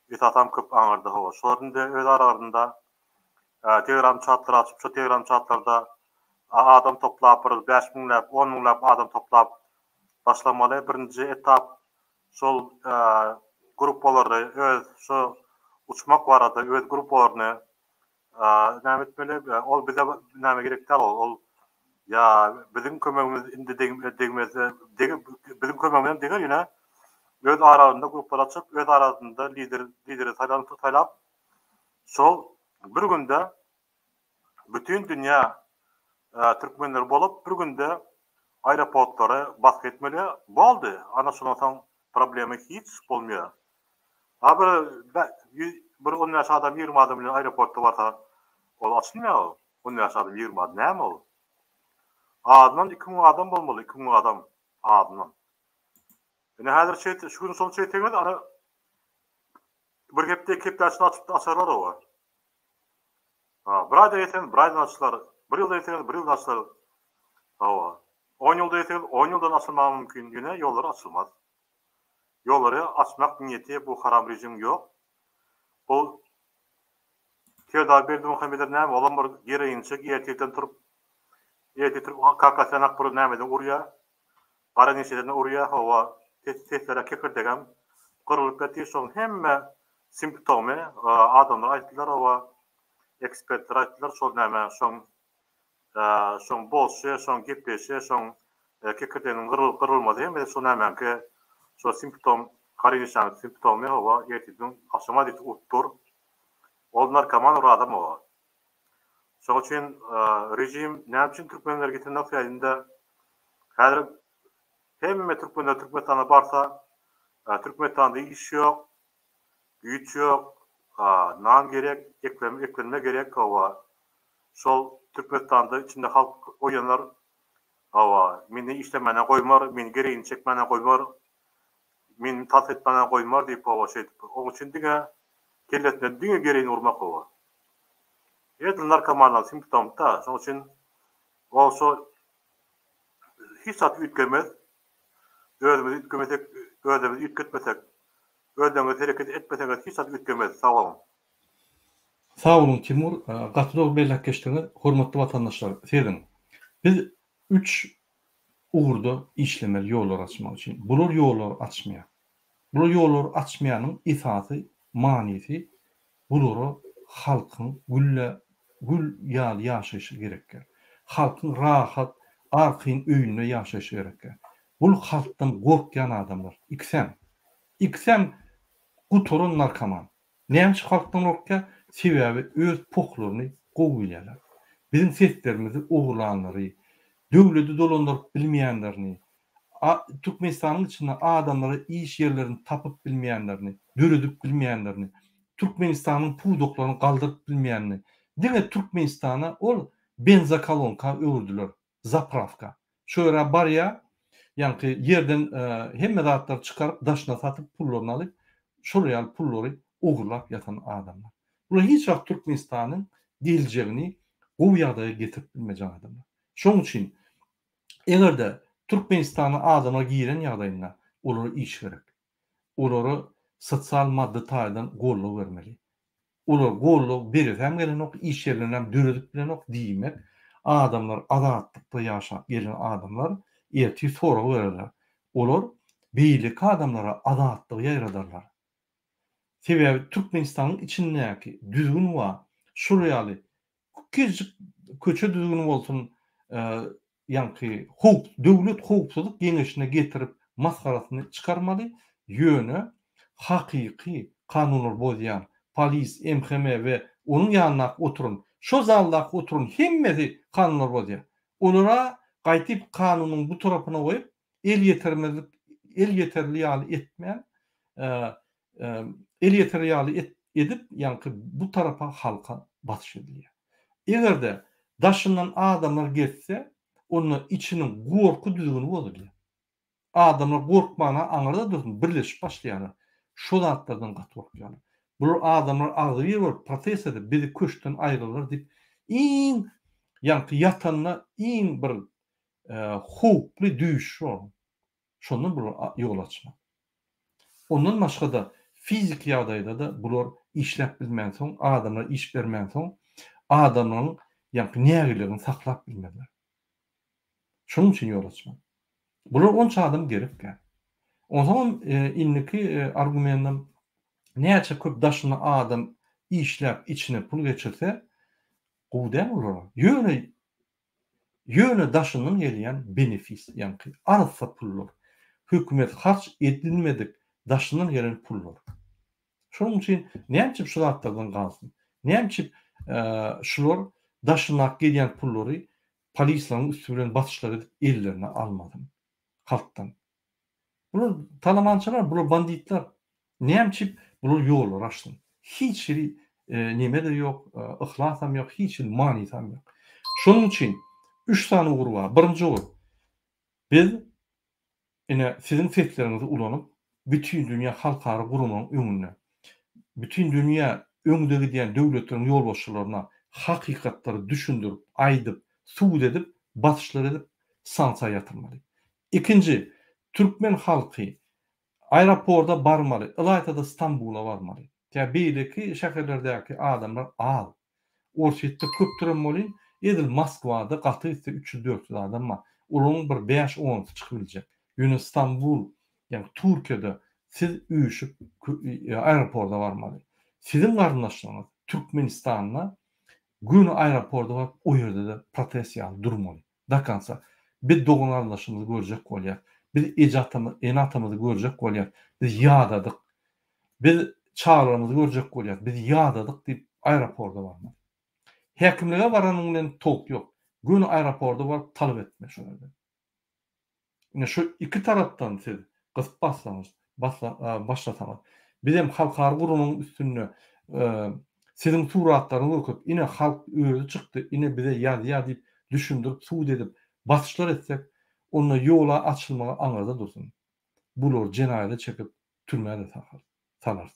Speaker 5: ýetatam köp aňarda howa. Şolarynda öz aralarında Telegram chatlar açyp, şu Telegram chatlarda adam toplap, 5.000 10.000 adam toplap başlamaly. Birinji etap şol grupalary öz şu uçmak barada öz grupalaryny näme etmeli? Ol bize näme gerekdir ol ya bizim kömegimiz indi degmesi bizim kömegimiz deger ýene öz aralarında gruplar açyp öz aralarında lideri taýlap şol bir günde bütün dünýä türkmenler bolup bir günde aeroportlary bask etmeli boldy. Ana şondan problemi hiç bolmaýar. Bir 10 ýaş adam 20 adam bilen aeroportda barsa ol açılmıyor. 10 ýaş adam 20 adam näme ol? Adamdan 2000 adam bolmaly, 2000 adam adamdan. Ene häzir şu gün son tegmedi ana bir kepdaşyny açyp açarlar o. Bir ayda ýeten bir aydan açylar, bir ýylda ýeten bir ýylda açylar. 10 ýylda ýeten 10 ýyldan açylmagy mümkin ýene ýollar açylmaz. Yolları açmak niyeti bu haram rejim yok. Bu Teodor Berdimuhamedler näme olan bir gereğinçek erkekten turup kakasanak bir nämeden urya gara neşeden urya hava teslere kekirdegem kırılıp ketdi şol hemme simptomy adamlar aýtdylar hava ekspertler aýtdylar şol näme şol bolşy şol gepleşe şol kekirdegin kırılmady hem de şol näme so simptom karynşan simptomy hava ýetdiň aşama dit uttur. Ol narkoman adam o. Şoň üçin rejim näme üçin türkmenler getirmek ýaýynda häzir hemme Türkmenistana barsa Türkmenistanda iş ýok, güýç ýok, nan gerek, eklenme gerek hava. Şol Türkmenistanda içinde halk oýanlar hava meni işlemene goýmar, meni gereğini çekmene goýmar. Men tas etmeden koymar diýip hava şey. Oň üçin diňe kelletne diňe gereğini urmak hava. Ýa-da narkomanlar simptom ta. Şoň üçin olsa hiç sat ütkemez. Özümüz ütkemesek, özümüz ütketmesek, özümüz hareket etmesek hiç sat ütkemez. Sağ olun.
Speaker 1: Sağ olun Timur. Gatlyk belläp geçdiňiz. Hormatly watandaşlar, sizin. Biz 3 uğurda işlemeli yollar açmak için. Bular yollar açmaya. Bu yollar açmayanın esasy, manisi buları halkın gül ýaşaşy gerekler. Halkın rahat, arkyň öýünde ýaşaşy gerekler. Bu halkdan gorkyan adamlar. İksem guturun narkoman. Näme halkdan gorkya? Sebebi öz poklaryny goýýarlar. Bizim seslerimizi oğurlanları, döwleti dolandyryp bilmeýänlerini, Türkmenistanyň içinde adamları iş yerlerini tapıp bilmeýänlerini, döredip bilmeýänlerini, Türkmenistanyň puwdoklaryny galdyryp bilmeýänlerini, diňe Türkmenistana ol benzokolonka öwürdiler, zapravka. Şöyle barya, ýanky yerden hemme zatlar çykaryp daşna satyp pullaryny alyp, şol pullary ogurlap ýatan adamlar. Bular hiç wagt Türkmenistanyň geljegini bu ýagdaýa getirip bilmeýän adamlar. Şoň üçin egerde Türkmenistana adama giren ýagdaýynda olary iş gerek. Olary sosial madda taýdan gollap bermeli. Ular golluk beresem gelenok, iş yerlerinem dürüdük bilenok diýmek. Adamlar adatlıkda yaşap gelen adamlar erti sonra verirler. Olar beýlik adamlara adatlygy ýaradarlar. Sebäbi Türkmenistanyň içindäki düzgün we şurýaly köçe düzgün bolsun, ýanky döwlet howpsuzlyk geňeşine getirip maskarasyny çykarmaly, ýöne hakyky kanunlar bozýan polis, MHM we onun ýanyna oturun, şo zalda oturun hemmesi kanunlar bozýar. Olara gaýtyp kanunyň bu tarapyna goýup el ýeterli ýaly etmeýän, el ýeterli ýaly edip ýanky bu tarapa halka batyş edilýär. Egerde daşyndan adamlar geçse, onun içinin gorku düzgünü bolurlar. Adamlar gorkmana aňyrda dursun, birleşip başlaýarlar. Şo zatlardan gaty gorkýarlar. Bu adamlar agzy ýer protest edip bizi köşkden aýrylýar diýip iň ýanky ýatanna iň bir howply düýüş ol. Şondan bu ýol açmak. Ondan başga da fizik ýagdaýda da bular işläp bilmän soň, adamlar iş bermän soň, adamlaryň ýanky nägiligini saklap bilmediler. Şonuň üçin ýol açmak. Bular onça adam gerekkä. O zaman inniki argumentim näçe köp daşyna adam işläp içine pul geçirse gowdan bolar. Ýöne daşynyň gelýän benefis ýanky arsa pullar. Hökümet harç edilmedik daşynyň gelen pullar. Şonuň üçin näçe şu zatlardan galsyn. Näçe şular daşyna gelýän pullary polislaryň üstünden batyşlar edip ellerine almadym. Halktan. Bular talamançylar, bular banditler. Näçe bular ýollar açdym. Hiç nime de ýok, ihlasam ýok, hiç maniýetim ýok. Şonuň üçin 3 tane ugur bar. Birinji ugur. Biz ine sizin fikirlerinizi ulanyp bütün dünýä halkary gurumyň öňüne, bütün dünýä öňde gidýän döwletleriň ýolbaşçylaryna hakykatlary düşündirip, aýdyp, suwd edip, batyşlar edip sanksiýa ýatyrmaly. İkinji, Türkmen halky aeroporda barmaly, Ilaytada Stambula barmaly. Ya beýleki şäherlerdäki adamlar al. Orşetde köpdürem bolyn, edil Moskwada gaty 300-400 adam bar. Olaryň bir 5-10 çykyp biljek. Ýöne Stambul, ýani Türkiýede siz üýüşüp aeroporda barmaly. Sizin garyndaşlaryňyz Türkmenistanyna gün aeroporda bar, o ýerde de protest ýaly durmaly. Dakansa biz dogun garyndaşymyzy görjek bolýar. Biz enatymyzy görjek bolýar. Biz ýadadyk. Biz çağlarymyzy görjek bolýar. Biz ýadadyk diýip aeroporda barmaly. Häkimlige baranyň bilen tok ýok. Gün aeroporda bar talap etme şolary. Ine şu iki tarapdan siz gysyp başlasaňyz, biz hem halkary gurumyň üstünde sizin suratlaryňy öküp, ine halk öýüri çykdy, ine bize ýa diýip düşündirip, suwd edip, batyşlar etsek, onda ýola açylmagy aňyrda dursun. Bular jenaýaty çekip türmäde salar.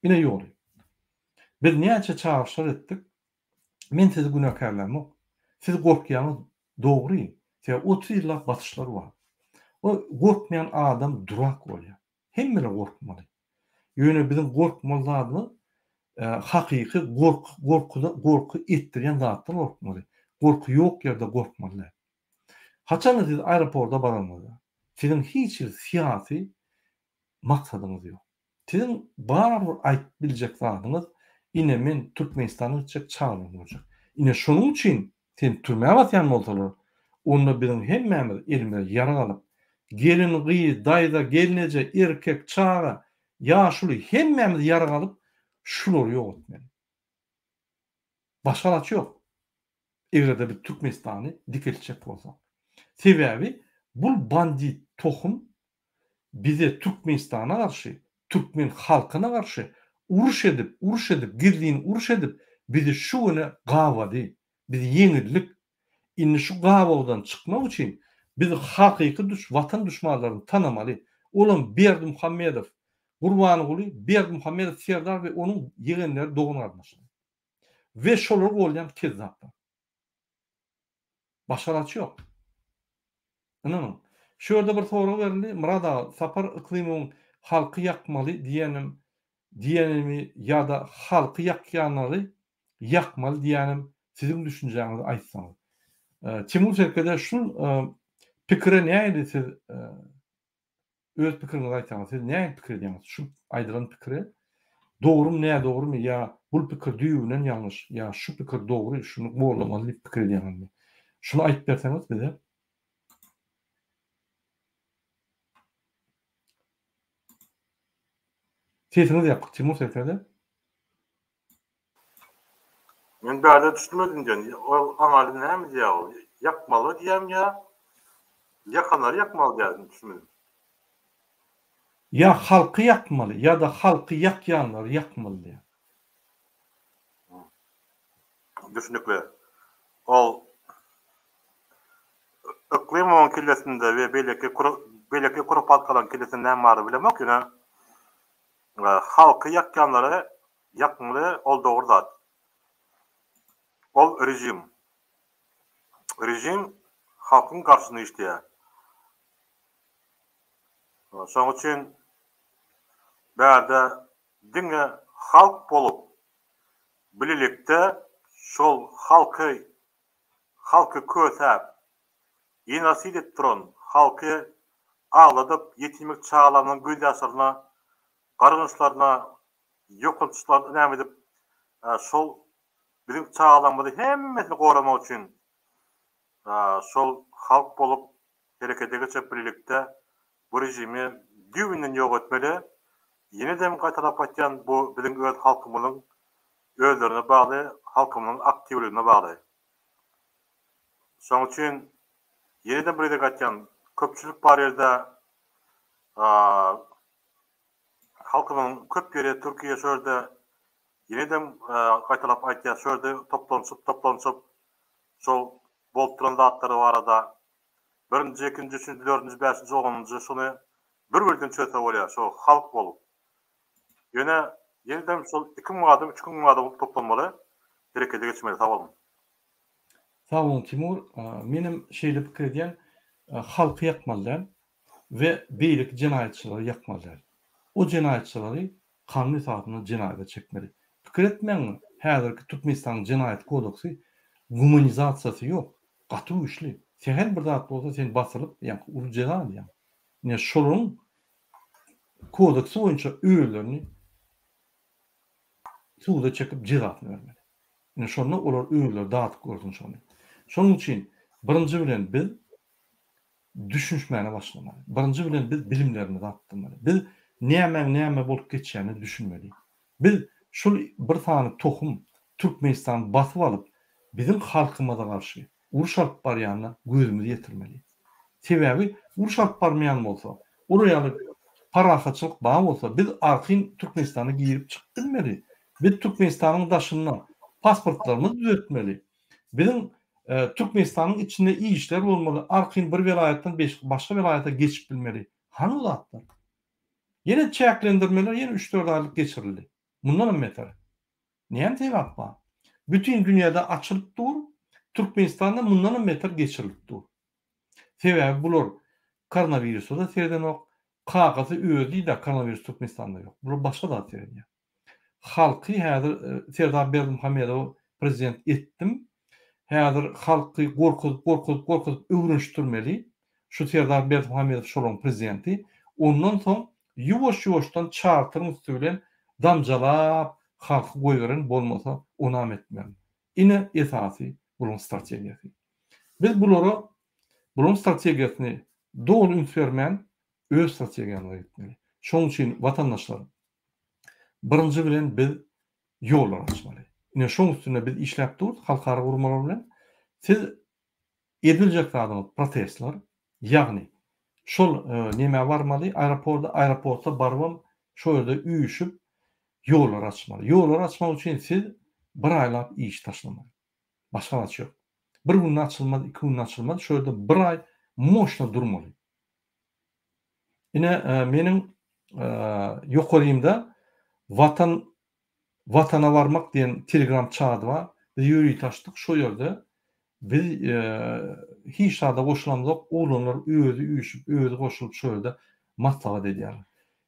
Speaker 1: Ine ýoly. Biz näçe çağrışlar etdik? Men sizi günäkärlämok. Siz gorkýanyz dogry. Size 30 ýyllap batyşlar bar. O gorkmayan adam durak bolýar. Hemmele gorkmaly. Ýöne bizim gorkmalarymyz hakyky gorku etdirýän zatlar gorkmaly. Gorku ýok ýerde gorkmaly. Haçan siz aeroporda baranmaly. Sizin hiç siyasi maksadyňyz ýok. Sizin bar aýdyp biljek zadyňyz ine men Türkmenistanyň çağırym bolacak. Ine şonuň üçin sen türmäge batýan bolsalar, onda bizim hemmemiz elimize ýara galyp, gelin gyýy, daýda, gelneje, erkek, çağa, ýaşuly hemmemiz ýara galyp, şular ýok etmeli. Başga alaç ýok. Egrede bir Türkmenistany dikilçek bolsa. Sebäbi bu bandit tohum bize Türkmenistana karşı, Türkmen halkyna karşı uruş edip, girdiğini uruş edip, bizi şu güne gawady, bizi ýeňillik, indi şu gawawdan çykmak üçin biz hakyky watan düşmanlaryny tanamaly. Olam Berdimuhammedow, Gurbanyguly, Berdimuhammedow Serdar we onuň ýegenleri dogun garyndaşlar. Ve şolar bolýan kezzaplar. Başaraç ýok. Anam, şu ýerde bir soru berildi. Murada sapar iklimiň halky ýakmaly diýenim. diýenimi ýa-da halky ýakýanlary ýakmaly diýenim sizin düşünjäňizi aýtsaňyz. Timur Serkede şu pikire näýdi siz öz pikirinizi aýtsaňyz, siz näme pikir edýäňiz? Şu aýdylan pikire dogrumy, näme dogrumy ýa bul pikir düýbünden ýalňyş ýa şu pikir dogry, şunu bolamaly diýip pikir edýäňizmi? Şunu aýtyp berseňiz bize. Sesiniz ýapyk Timur Serkede.
Speaker 5: Men bäde düşünmedim diýen. O aňaly näme diýýär? Ýakmaly diýem ýa ýakanlar ýakmaly diýdim düşünmedim.
Speaker 1: Ya halkı yakmalı ya da halkı yakyanlar yakmalı diye.
Speaker 5: Düşünükle. Ol iklim kilesinde ve belki kurupat kalan kilesinden var bilemek yine halkı yakyanları yakmalı ol doğru zat. Ol rejim. Rejim halkın karşısında iştiyor. Şoň üçin bäde diňe halk bolup bilelikde şol halky kötäp ýynasyt edip duran halky ağladyp ýetimlik çağlaranyň göz ýaşlaryna garynçlaryna ýokutuşlaryna näme edip şol biziň çağlarymyzy hemmesini goramak üçin şol halk bolup herekete geçip bilelikde bu rejimi düýbünden ýok etmeli. Ýene-de gaýtalap aýtýan bu biziň öz halkymyzyň özlerine bagly, halkymyzyň aktivligine bagly. Şoň üçin ýene-de bir aýtýan köpçülik bar ýerde halkymyň köp ýeri Türkiýe şöýde ýene-de gaýtalap aýtýan şöýde toplanyşyp şol bolup duran zatlary barada 1-nji, 2-nji, 3-nji, 4-nji, 5-nji, 10-njy şunu bir-birden çöse bolýar, şo halk bolup. Ýene-de şol 2000 adam, 3000 adam toplanmaly, herekete geçmeli, sag bolun.
Speaker 1: Sag bolun Timur, menim şeýle pikir edýän halky ýakmalylar we beýlik jenaýatçylary ýakmalylar. O jenaýatçylary kanun taýynyň jenaýata çekmeli. Pikir etmeňmi? Häzirki Türkmenistanyň jenaýat kodeksy humanizasiýasy ýok, gaty güýçli. Sen bir zat bolsa sen basılıp yani urjalan yani. Ne şolun kodeksi boyunca öýlerini suda çekip jirat vermeli. Ne şonu olar öýler dağıtıp görsün şonu. Şonuň üçin birinji bilen biz düşünmäne başlamaly. Birinji bilen biz bilimlerini dağıtmaly. Biz näme bolup geçýäni düşünmeli. Biz şol bir tane tohum Türkmenistan basyp alyp bizim halkymyza garşy uruş alıp barýanyna gözümizi ýetirmeli. Sebebi uruş alıp barmaýan bolsa, oraya parahatçylyk bar bolsa, biz arkyn Türkmenistany girip çykyp bilmeli. Biz Türkmenistanyň daşyna pasportlarymyzy düzeltmeli. Bizim Türkmenistanyň içinde iyi işler bolmaly. Arkyn bir vilayetden başga vilayete geçip bilmeli. Hany zatlar? Ýene çäklendirmeler ýene 3-4 aýlyk geçirildi. Bundan beter. Näme sebäp bar? Bütün dünýäde açylyp dur. Türkmenistan'da bundan beter geçirildi. Sebebi bular koronavirüsü da serden ok, kağızı ödü de koronavirüs Türkmenistan'da yok. Bular başka da serden. Halkı häzir Serdar Berdimuhamedov prezident ettim. Häzir halkı gorkup öwrenişdirmeli. Şu Serdar Berdimuhamedov şolun prezidenti. Ondan soň ýuwaş-ýuwaşdan çartyryň üstünden damjalap halky goýgaren bolmasa onam etmeli. Ine esasy bunun strategiyası. Biz bunun strategiýasyny dogry ünsvermän öz strategiýanyna gitmeli. Şoň üçin watandaşlar birinji bilen biz ýollar açmaly. Ine şoň üstüne biz işläp durýar halkara gurmalar bilen. Siz ediljek adamlar protestler, ýagny şol näme barmaly, aeroportda barwam şo ýerde üýüşüp ýollar açmaly. Ýollar açmak üçin siz bir aýlap iş taşlamaly. Başka açı yok. Bir gün açılmadı, 2 gün açılmadı. Şöyle bir ay moşna durmalı. Yine benim yokarıyımda vatana varmak diyen telegram çağdı var. Biz yürüyü taştık. Şu yerde biz hiç daha koşulamız yok. Oğlanlar öğüdü koşulup şöyle matlağa dediler.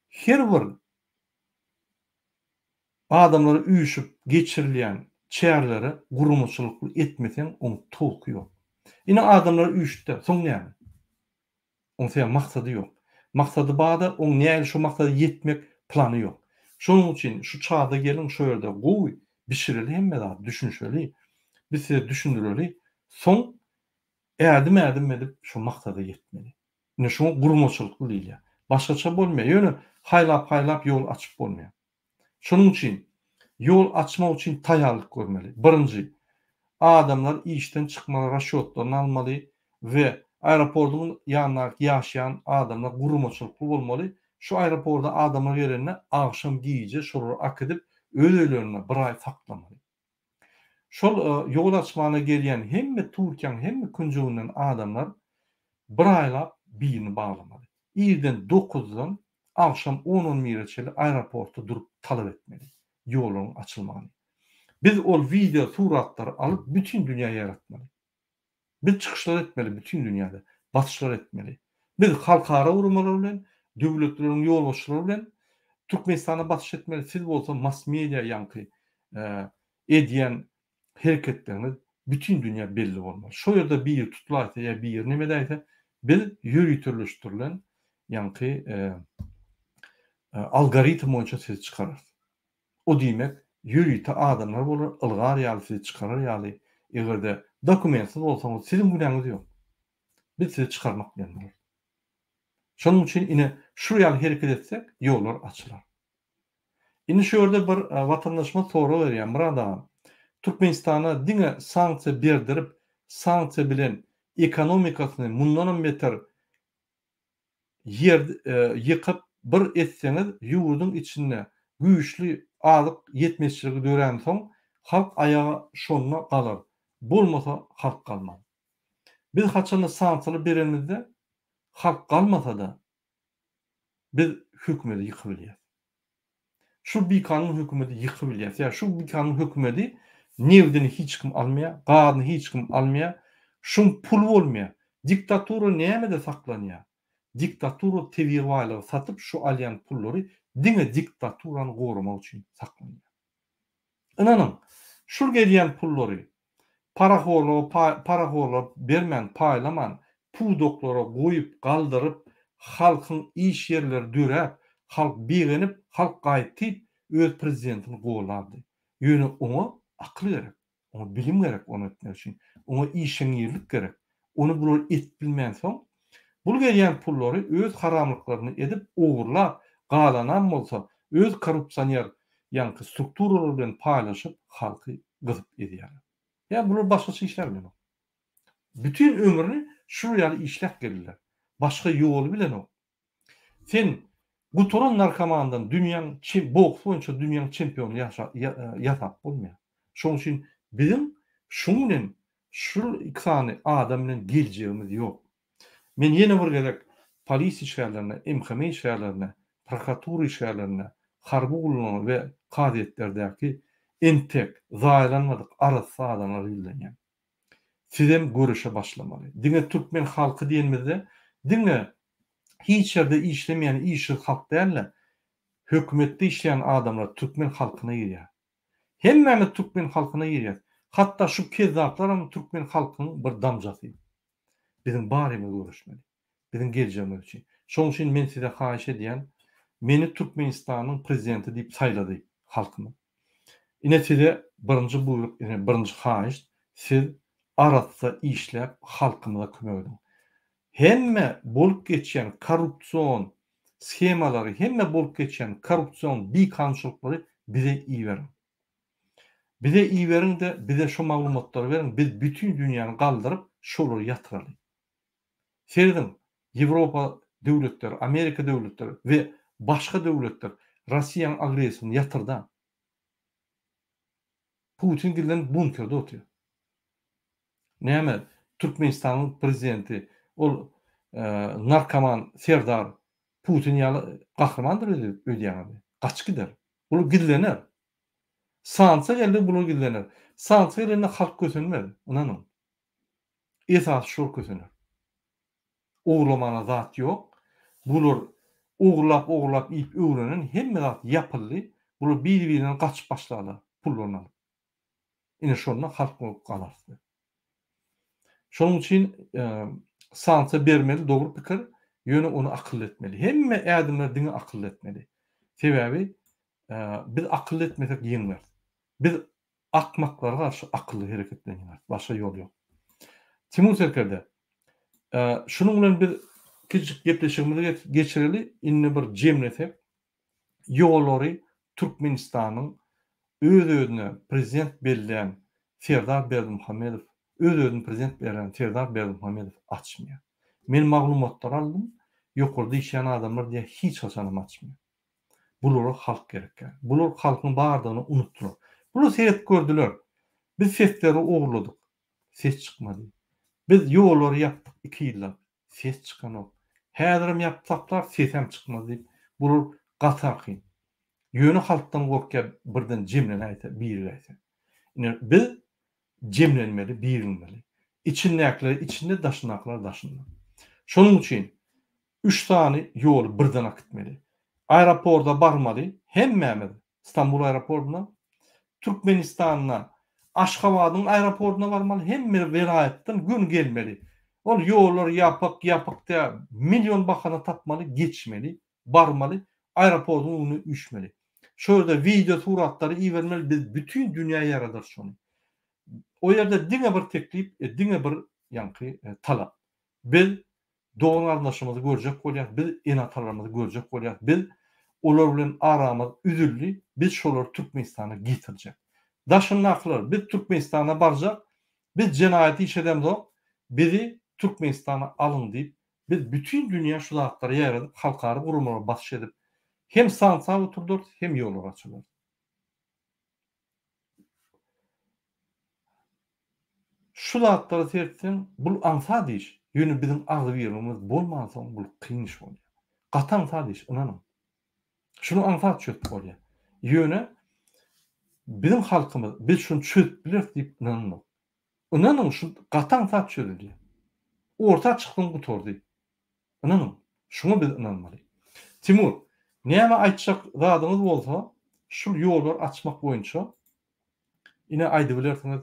Speaker 1: Her bir adamları üýüşüp geçirilýän çäherleri gurumçylyk etmesen onu tolky ýok. Ine adamlar üýüşdi. Soň näme? Onun sen maksady ýok. Maksady bada, on näme şu maksady yetmek plany ýok. Şonuň üçin şu çağda gelin şu ýerde gowy bişirili hemme da düşünşeli. Biz size düşündireli. Soň ädim edip şu maksada yetmeli. Ne şu gurumçylyk diýilýär. Başgaça bolmaýar. Ýöne haýlap ýol açyp bolmaýar. Şonuň üçin ýol açmak üçin taýýarlyk görmeli. Birinji, adamlar işten çıkmaly raşotlaryny almaly we aeroportun ýanyna ýaşaýan adamlar gurumçylyk bolmaly. Şu aeroportda adamlar gelende agşam giýje şolary akydip öýlelerine bir ay saklamaly. Şol ýol açmagyna gelýän hemme Türkiýanyň hemme künjüňinden adamlar bir aýlap birini baglamaly. Ýerden 9-dan agşam 10-10 mireçeli aeroportda durup talap etmeli. Ýoluň açylmagyny. Biz ol video suratlary alyp bütün dünýä ýaratmaly. Biz çykyşlar etmeli bütün dünýäde, basyşlar etmeli. Biz halkara urmalar bilen, döwletleriň ýolbaşçylary bilen Türkmenistana basyş etmeli. Siz bolsa mass media ýanky edýän hereketleriniz bütün dünýä belli bolmaly. Şo ýerde bir ýer tutulaýsa ýa bir ýer neme diýse, biz ýürütürleşdirilen ýanky algoritm boýunça siz çykarar. O diýmek ýürüýte adamlar bolar, ylgar ýaly sizi çykarar ýaly egerde dokumentsiz bolsaňyz sizin günäňiz ýok. Biz sizi çykarmak bilen. Şonuň üçin ine şu ýaly hereket etsek ýollar açylar. Ine şu ýerde bir watandaşyma soru berýän bir adam Türkmenistana diňe sanksiýa berdirip, sanksiýa bilen ekonomikasyny mundan beter ýer ýykyp bir etseňiz ýurduň içinde güýçli alyk yetmeçligi dören soň halk ayağa şonuna galar. Bolmasa halk galmaz. Biz haçan sanksiýa berenizde halk galmasa da biz hökümeti ýykybilýär. Şu bir kanun hökümeti ýykybilýär. Ýa şu bir kanun hökümeti nevdini hiç kim almaya, gadyny hiç kim almaya, şun pul bolmaya. Diktatura näme de saklanýar? Diktatura tebiýalygy satyp şu alýan pullary diňe diktaturany gorumak üçin saklanýar. Inanyň, şu gelýän pullary paraxorlar bermän, paýlaman, pudoklara goýup galdyryp, halkyň iş ýerleri dörep, halk beğenip, halk gaýtyp öz prezidentini gowlady. Ýöne oňa akıl gerek, ona bilim gerek onu etmek için, ona işeňirlik gerek. Onu bular et bilmän soň, bul gelýän pullary öz haramlyklaryny edip ogurlap, galanan bolsa, öz korrupsiýonýar ýanky strukturalar bilen paýlaşyp halky gyzyp edýär. Ya bular başgaça işler bilen. Bütün ömrüni şu ýaly işlep geldiler. Başga ýol bilen o. Sen guturan narkomandan dünýäň boks boýunça dünýäň çempionu ýasap bolmaýar. Şoň üçin bizim şuňdan şu ikisany adam bilen geljeğimiz ýok. Men ýene bir gerek polis işgärlerine, MHM işgärlerine, prokuratura işgärlerine, harby gulluny we gazetlerdäki entek, zaýlanmadyk arasy adamlar bilýän. Sizem görüşe başlamaly. Diňe Türkmen halky diýenmizde, diňe hiç ýerde işlemeýän işi halk däller. Hökümetde işleýän adamlar Türkmen halkyna ýerýär. Hemme Türkmen halkyna ýerýär. Hatta şu kezzaplar hem Türkmen halkynyň bir damjasy. Bizim barymyz görüşmeli. Bizim geljeğimiz üçin. Şoň üçin men size haýyş edýän, meni Türkmenistanyň prezidenti diýip saýlady halkyny. Ine size birinji buyruk, birinji haýyş, siz arasda işläp halkymyza kömek edin. Hemme bolup geçen korrupsiýon schemalary, hemme bolup geçen korrupsiýon bikançylyklary bize iyi verin. Bize iyi verin de bize şu maglumatlary verin. Biz bütün dünýäni galdyryp şolary ýatyraly. Seredin Ýewropa döwletleri, Amerika döwletleri we başga döwletler Russiýanyň agresiýasyny ýatyrda. Putin gilen bunkerde oturuyor. Näme Türkmenistanyň prezidenti ol narkoman Serdar Putin ýaly gahramandyr öýdýäňdi. Gaç gider. Bulu gidlener. Sansa geldi bulu gidlener. Sansa gelende halk kösenmedi. Onanyň. Esas şol kösener. Ogurlamana zat ýok. Bular ogurlap ip öwrenen hemme zat ýapyldy. Bular bir-birinden kaçıp başladılar pullarını alıp. Ine şonda halk bolup galardy. Şonuň üçin sansa bermeli, dogry pikir, ýöne onu akıl etmeli. Hemme ädimler diňe akıl etmeli. Sebäbi biz akıl etmesek ýeňler. Biz akmaklara garşy akylly hereketlenýär. Başga ýol ýok. Timur Serkerde şunuň bilen bir kiçik gepleşigimizi geçireli, inni bir jemlesek, ýollary Türkmenistanyň öz-özüne prezident belirleyen Serdar Berdimuhammedow, öz-özüne prezident belirleyen Serdar Berdimuhammedow açmıyor. Men maglumatlar aldım, ýokurda işleyen adamlar diýe hiç haçanam açmıyor. Bulara halk gerek. Bular halkyň bardygyny unutdular. Bular seyret gördüler. Biz sesleri oğurladık. Ses çıkmadı. Biz ýolları yaptık 2 ýylla. Ses çıkan ok. Häzirim yapsaklar sesem çıkmadı diýip bular gatarkyn. Ýöne halkdan gorkýar birden jemlen aýta, biri aýta. Biz jemlenmeli, birilmeli. İçindäkler içinde, daşynaklar daşynda. Şonuň üçin 3 tane ýol birden akıtmeli. Aeroporda barmaly, hemmemiz İstanbul aeroportuna, Türkmenistanyna, Aşgabatyň aeroportuna barmaly, hemme vilayetden gün gelmeli. Ol ýollar ýapyk da milyon bahana tapmaly, geçmeli, barmaly, aeroportun onu üşmeli. Şöyle video suratlary iýermeli, biz bütün dünýä ýaradyr şonu. O ýerde diňe bir teklip, diňe bir ýanky talap. Biz doğan ardaşymyzy görjek bolýar, biz enatalarymyzy görjek bolýar, biz olar bilen aramyz üzüldi, biz şolar Türkmenistana getirjek. Daşynaklar, biz Türkmenistana barjak, biz jenaýaty işedemiz o, bizi Türkmenistana alın diýip, biz bütün dünýä şu zatlary ýaradyp, halkary gurumlara baş edip, hem sansa oturdur, hem ýollar açylar. Şu zatlary sertsen, bul ansa diş. Ýöne bizim agzy ýerimiz bolmansa, bul kyn iş bolýar. Gatan sadiş, inanam. Şunu ansa çöp bolýar. Ýöne bizim halkymyz, biz şunu çöp biler diýip inanam. Inanam şu gatan sa çözülýär. Orta çykdyň gutordy. Inanam. Şunu biz inanmaly. Timur, näme aýtjak zadyňyz bolsa, şu ýollar açmak boýunça ine aýdy bilersiňiz.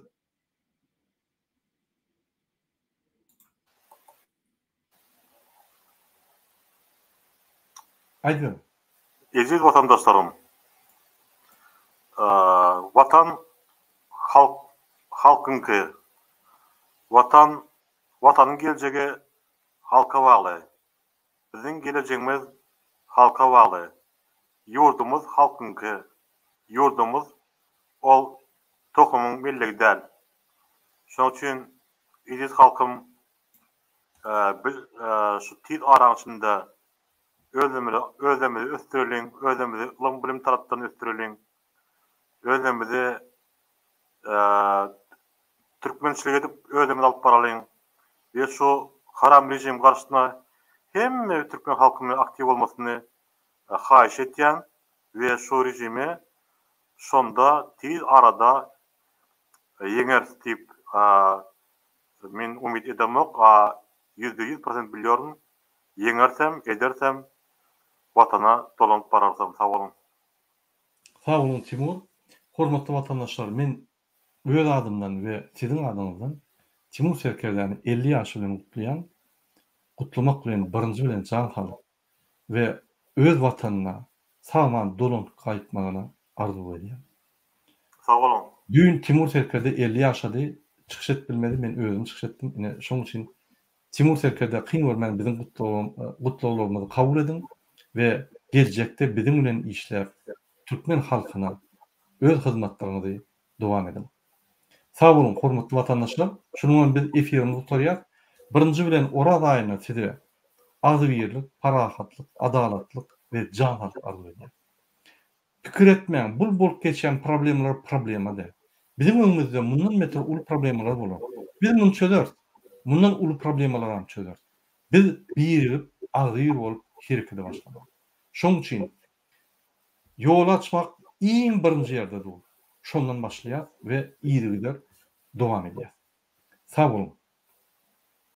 Speaker 1: Aýdy.
Speaker 5: Eziz vatandaşlarım, vatan halkınki, vatanın gelecegi halka bağlı. Bizim geleceğimiz halka bağlı. Yurdumuz halkınki, yurdumuz ol tohumun milligi del. Şoň üçin eziz halkym, şu tiz aran içinde özlemimizi östürelim, özlemimizi ulan bilim taraftan östürelim, özlemimizi Türkmençilik edip özlemimizi alıp baralım ve şu haram rejim karşısına hem Türkmen halkının aktif olmasını haýyş etýän ve şu rejimi şonda tiz arada yeňer diýip men umid edemok, 100% bilýärm, yeňersem, edersem vatana dolanyp bararsam, sağ olun.
Speaker 1: Sağ olun Timur. Hormatly vatandaşlar, men öz adymdan we siziň adyňyzdan Timur Serkerläni 50 ýaşy bilen gutlamak bilen birinji bilen jan salyp we öz watanyna sağman dolanyp gaýtmagyna arzu edýär.
Speaker 5: Sağ olun.
Speaker 1: Dün Timur Serkerde 50 ýaşady, çykyş et bilmedi, men özüm çykyş etdim. Ine şoň üçin Timur Serkerde kyn görmän biziň gutlawarymyzy kabul edin ve gelecekte bizim bilen işler Türkmen halkyna öz hyzmatlaryňyzy dowam edin. Sağ olun hormatly vatandaşlar. Şunu biz efirimizi tutarýak. Birinji bilen Oraz aýyna size azy birlik, parahatlyk, adalatlyk we janlyk arzu edýär. Pikir etmeň, bul bolup geçen problemler problema de. Bizim öňümizde mundan beter ulu problemler bolar. Biz muny çözeriz. Mundan ulu problemler hem çözeriz. Biz birigip, agyr bolup herekete başlamak. Şoň üçin ýol açmak iň birinji ýerde dur. Şondan başlaýar we ýygy dowam edýär. Sağ olun.